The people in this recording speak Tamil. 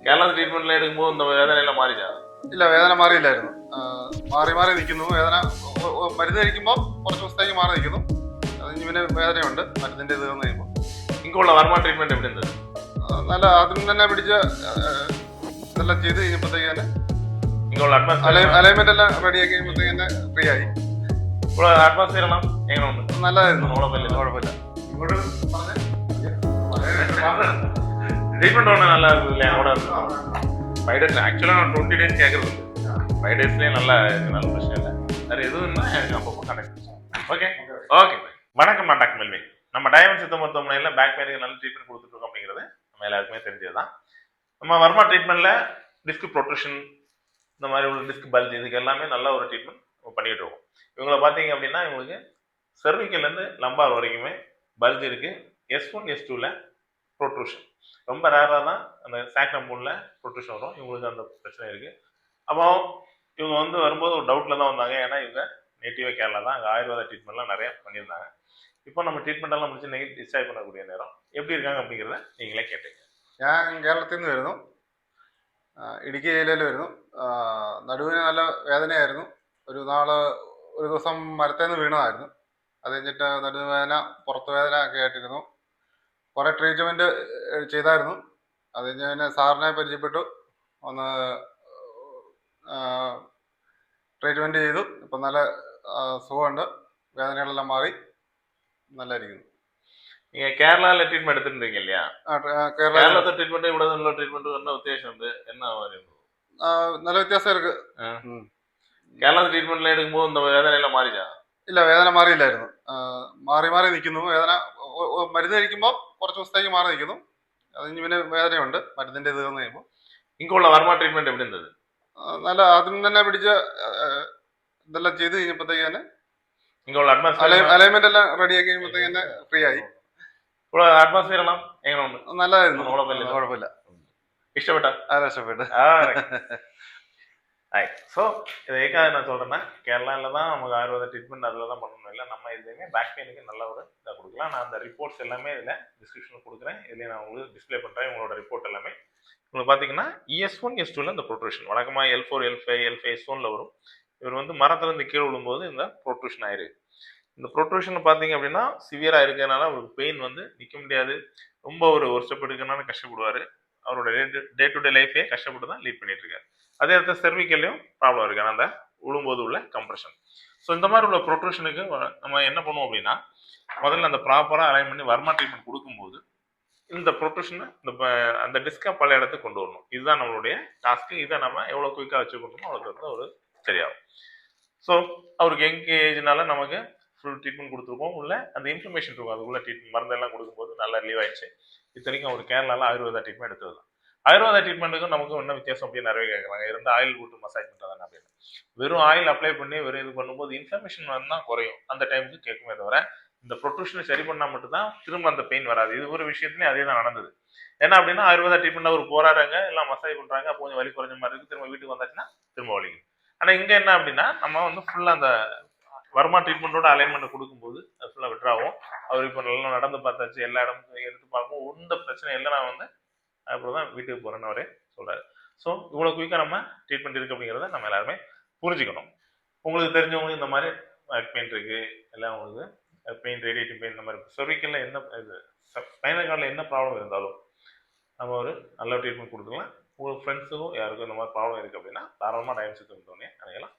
കേരളത്തിൽ ട്രീറ്റ്മെന്റിൽ എടുക്കുമ്പോൾ എന്താ വേദനയെല്ലാം മാറിച്ചാ? ഇല്ല, വേദന മാറിയില്ലായിരുന്നു. മാറി മാറി നിൽക്കുന്നു. വേദന മരുന്ന് കഴിക്കുമ്പോൾ കുറച്ച് ദിവസത്തേക്ക് മാറി നിൽക്കുന്നു. അത് ഇനി പിന്നെ വേദനയുണ്ട് മരുന്നിൻ്റെ ഇത് വന്നു കഴിയുമ്പോൾ. ഇങ്ങുള്ള വർമ്മ ട്രീറ്റ്മെന്റ് എവിടെ ഉണ്ട്? നല്ല ആദ്യം തന്നെ പിടിച്ച് ഇതെല്ലാം ചെയ്ത് കഴിഞ്ഞപ്പോഴത്തേക്ക് തന്നെ ഇങ്ങുള്ള അലൈൻമെന്റ് എല്ലാം റെഡിയാക്കി കഴിയുമ്പോഴത്തേക്ക് തന്നെ ഫ്രീ ആയി. അറ്റ്മോസ്ഫിയർ എല്ലാം എങ്ങനെയുണ്ട്? നല്ലതായിരുന്നു, കുഴപ്പമില്ല. ഇങ്ങോട്ട് പറഞ്ഞേ ட்ரீட்மெண்ட் ஒன்றும் நல்லா இருக்குது இல்லையா? கூட 5 days ஆக்சுவலாக நான் 20 days கேட்குறது 5 daysலேயே நல்லா இருக்கு, நல்ல விஷயம் இல்லை. வேறு எதுவும்னா எனக்கு அப்பப்போ கனெக்ட் ஓகே ஓகே. வணக்கம், நான் டாக்டர் மெல்வின். நம்ம டயமண்ட் சித்த மருத்துவமனையில் பேக் பெயினுக்கு நல்ல ட்ரீட்மெண்ட் கொடுத்துட்ருக்கோம் அப்படிங்கிறது நம்ம எல்லாருக்குமே தெரிஞ்சது தான். நம்ம வர்மா ட்ரீட்மெண்ட்டில் டிஸ்க் ப்ரொட்ரூஷன், இந்த மாதிரி ஒரு டிஸ்க் பல்ஜ், இதுக்கு எல்லாமே நல்ல ஒரு ட்ரீட்மெண்ட் பண்ணிகிட்டு இருக்கோம். இவங்களை பார்த்தீங்க அப்படின்னா இவங்களுக்கு செர்விக்கல்லேருந்து லம்பார் வரைக்குமே பல்ஜ் இருக்குது. S1 S2ல ப்ரொட்ரூஷன் ரொம்ப ரேராக தான் அந்த சாக்னம்பூனில் ப்ரொட்ரூஷன் வரும். இவங்களுக்கு அந்த பிரச்சனை இருக்குது. அப்போ இவங்க வந்து வரும்போது ஒரு டவுட்டில் தான் வந்தாங்க. ஏன்னா இவங்க நேட்டிவே கேரளா தான், அங்கே ஆயுர்வேதா ட்ரீட்மெண்ட்லாம் நிறையா பண்ணியிருந்தாங்க. இப்போ நம்ம ட்ரீட்மெண்ட்டெல்லாம் முடிச்சு நெகட்டிவ் டிஸ்சார்ஜ் பண்ணக்கூடிய நேரம் எப்படி இருக்காங்க அப்படிங்கிறத நீங்களே கேட்டீங்க. ഞാൻ കേരളത്തിൽ നിന്ന് വരുന്നു, ഇടുക്കി ജില്ലയിൽ വരുന്നു. നടുവിന് നല്ല വേദനയായിരുന്നു. ഒരു ദിവസം മരത്തിൽ നിന്ന് വീണതായിരുന്നു. അത് കഴിഞ്ഞിട്ട് നടുവേദന, പുറത്ത് വേദന ഒക്കെ ആയിട്ടിരുന്നു. കുറേ ട്രീറ്റ്മെൻറ്റ് ചെയ്തായിരുന്നു. അത് കഴിഞ്ഞ് പിന്നെ സാറിനെ പരിചയപ്പെട്ടു, ഒന്ന് ട്രീറ്റ്മെൻറ്റ് ചെയ്തു. ഇപ്പം നല്ല സുഖമുണ്ട്, വേദനകളെല്ലാം മാറി നല്ലതായിരിക്കുന്നു. நீங்கள் கேரளாவில் ட்ரீட்மெண்ட் எடுத்துருந்தீங்க இல்லையா? കേരളത്തിൽ ட்ரீட்மெண்ட் ഇവിടെ നിന്നുള്ള ட்ரீட்மெண்ட் என்ன வித்தியாசம் என்ன നല്ല വ്യത്യാസം ഇருக்கு. കേരളത്തിൽ ட்ரீட்மெண்ட்ல எடுக்கும்போது இந்த வேதனையெல்லாம் மாறிச்சா? ഇല്ല, വേദന മാറിയില്ലായിരുന്നു. മാറി മാറി നിൽക്കുന്നു. വേദന മരുന്ന് കഴിക്കുമ്പോൾ കുറച്ച് ദിവസത്തേക്ക് മാറി നിൽക്കുന്നു. അത് ഇനി പിന്നെ വേദനയുണ്ട് മരുന്നിൻ്റെ ഇത് വന്നു കഴിയുമ്പോൾ. ഇങ്ങുള്ള വർമ്മ ട്രീറ്റ്മെന്റ് എവിടെ ഉണ്ട്? നല്ല ആദ്യം തന്നെ പിടിച്ച് ഇതെല്ലാം ചെയ്ത് കഴിഞ്ഞപ്പോഴത്തേക്ക് തന്നെ അലൈൻമെന്റ് എല്ലാം റെഡിയാക്കി കഴിയുമ്പോഴത്തേക്ക് തന്നെ ഫ്രീ ആയി. അറ്റ്മോസ്ഫിയർ എല്ലാം എങ്ങനെയുണ്ട്? നല്ലതായിരുന്നു, കുഴപ്പമില്ല. இஷ்டப்பட்டா? இஷ்டப்பட்டு. ஸோ இதை ஏற்காக நான் சொல்கிறேன்னா, கேரளாவில் தான் நமக்கு ஆயுர்வேத ட்ரீட்மெண்ட் அதில் தான் பண்ணணும் இல்லை. நம்ம இதுலேயுமே பேக் பெயினுக்கு நல்ல ஒரு இதாக கொடுக்கலாம். நான் அந்த ரிப்போர்ட்ஸ் எல்லாமே இதில் டிஸ்கிரிப்ஷனில் கொடுக்குறேன். இதுலேயும் நான் உங்களுக்கு டிஸ்பிளே பண்ணுறேன் உங்களோட ரிப்போர்ட் எல்லாமே. உங்களுக்கு பார்த்தீங்கன்னா ES1 S2ல இந்த ப்ரொட்ரூஷன் வழக்கமாக L4 L5 S1ல வரும். இவர் வந்து மரத்துலேருந்து கீழே விழும்போது இந்த ப்ரொட்ரூஷன் ஆயிருக்கு. இந்த ப்ரொட்ரூஷன் பார்த்தீங்க அப்படின்னா சிவியராக இருக்கிறதுனால அவருக்கு பெயின் வந்து நிற்க முடியாது. ரொம்ப ஒரு ஸ்டெப் எடுக்கிறனால கஷ்டப்படுவார். அவரோட டே டு டே லைஃபே கஷ்டப்பட்டு தான் லீட் பண்ணிட்டு இருக்காரு. அதே இடத்துல செர்விக்கல்லையும் ப்ராப்ளம் இருக்கு, அந்த விழும்போது உள்ள கம்ப்ரெஷன். ஸோ இந்த மாதிரி உள்ள ப்ரொட்ரூஷனுக்கு நம்ம என்ன பண்ணுவோம் அப்படின்னா, முதல்ல அந்த ப்ராப்பராக அலைன் பண்ணி வர்மா ட்ரீட்மெண்ட் கொடுக்கும்போது இந்த ப்ரொட்ரூஷனை அந்த டிஸ்கை பல இடத்துக்கு கொண்டு வரணும். இதுதான் நம்மளுடைய டாஸ்க்கு. இதை நம்ம எவ்வளோ குயிக்காக வச்சுக்கணுமோ அவ்வளோ ஒரு சரியாகும். ஸோ அவருக்கு யங் ஏஜ்னால நமக்கு ஃபுல் ட்ரீட்மெண்ட் கொடுத்துருக்கோம். உள்ள அந்த இன்ஃபர்மேஷன் இருக்கும், அதுக்குள்ள ட்ரீட்மெண்ட் மருந்தெல்லாம் கொடுக்கும்போது நல்லா ரிலீவ் ஆயிடுச்சு. இத்தனைக்கும் அவர் கேரளாவில் ஆயுர்வேதா ட்ரீட்மெண்ட் எடுத்தது தான். ஆயுர்வேதா ட்ரீட்மெண்ட்டுக்கும் நமக்கும் என்ன வித்தியாசம் அப்படின்னு நிறைய கேட்குறாங்க. இருந்து ஆயில் போட்டு மசாஜ் பண்ணுறதானே அப்படின்னு. வெறும் ஆயில் அப்ளை பண்ணி வெறும் இது பண்ணும்போது இன்ஃபர்மேஷன் தான் குறையும், அந்த டைமுக்கு கேட்குமே தவிர இந்த ப்ரொட்ரூஷனை சரி பண்ணால் மட்டும்தான் திரும்ப அந்த பெயின் வராது. இது ஒரு விஷயத்துலேயும் அதே தான் நடந்தது. ஏன்னா அப்படின்னா ஆயுர்வேதா ட்ரீட்மெண்ட் அவர் போறாருங்க, எல்லாம் மசாஜ் பண்ணுறாங்க, அப்போ கொஞ்சம் வலி குறைஞ்ச மாதிரி இருக்குது, திரும்ப வீட்டுக்கு வந்தாச்சுன்னா திரும்ப வலிக்குது. ஆனால் இங்கே என்ன அப்படின்னா நம்ம வந்து ஃபுல்லாக அந்த வர்மா ட்ரீட்மெண்ட்டோட அலைன்மெண்ட் கொடுக்கும்போது அது ஃபுல்லாக விட்ராகும். அவர் இப்போ நல்லா நடந்து பார்த்தாச்சு, எல்லா இடமும் எடுத்து பார்க்கும், ஒன்றும் பிரச்சனை இல்லை, நான் வந்து அப்புறம் தான் வீட்டுக்கு போகிறேன்னு அவரே சொல்கிறாரு. ஸோ இவ்வளோ குயிக்காக நம்ம ட்ரீட்மெண்ட் இருக்குது அப்படிங்கிறத நம்ம எல்லாருமே புரிஞ்சுக்கணும். உங்களுக்கு தெரிஞ்சவங்களுக்கு இந்த மாதிரி பெயின் இருக்குது, எல்லாம் உங்களுக்கு பெயின், ரேடியேட்டிவ் பெயின், இந்த மாதிரி செர்விக்கலில் என்ன இது ஸ்பைனல் கார்டில் என்ன ப்ராப்ளம் இருந்தாலும் நம்ம ஒரு நல்ல ட்ரீட்மெண்ட் கொடுத்துக்கலாம். உங்கள் ஃப்ரெண்ட்ஸுக்கும் யாருக்கும் இந்த மாதிரி ப்ராப்ளம் இருக்குது அப்படின்னா தாராளமாக டயமண்ட் சித்த மருத்துவமனையை அணுகலாம்.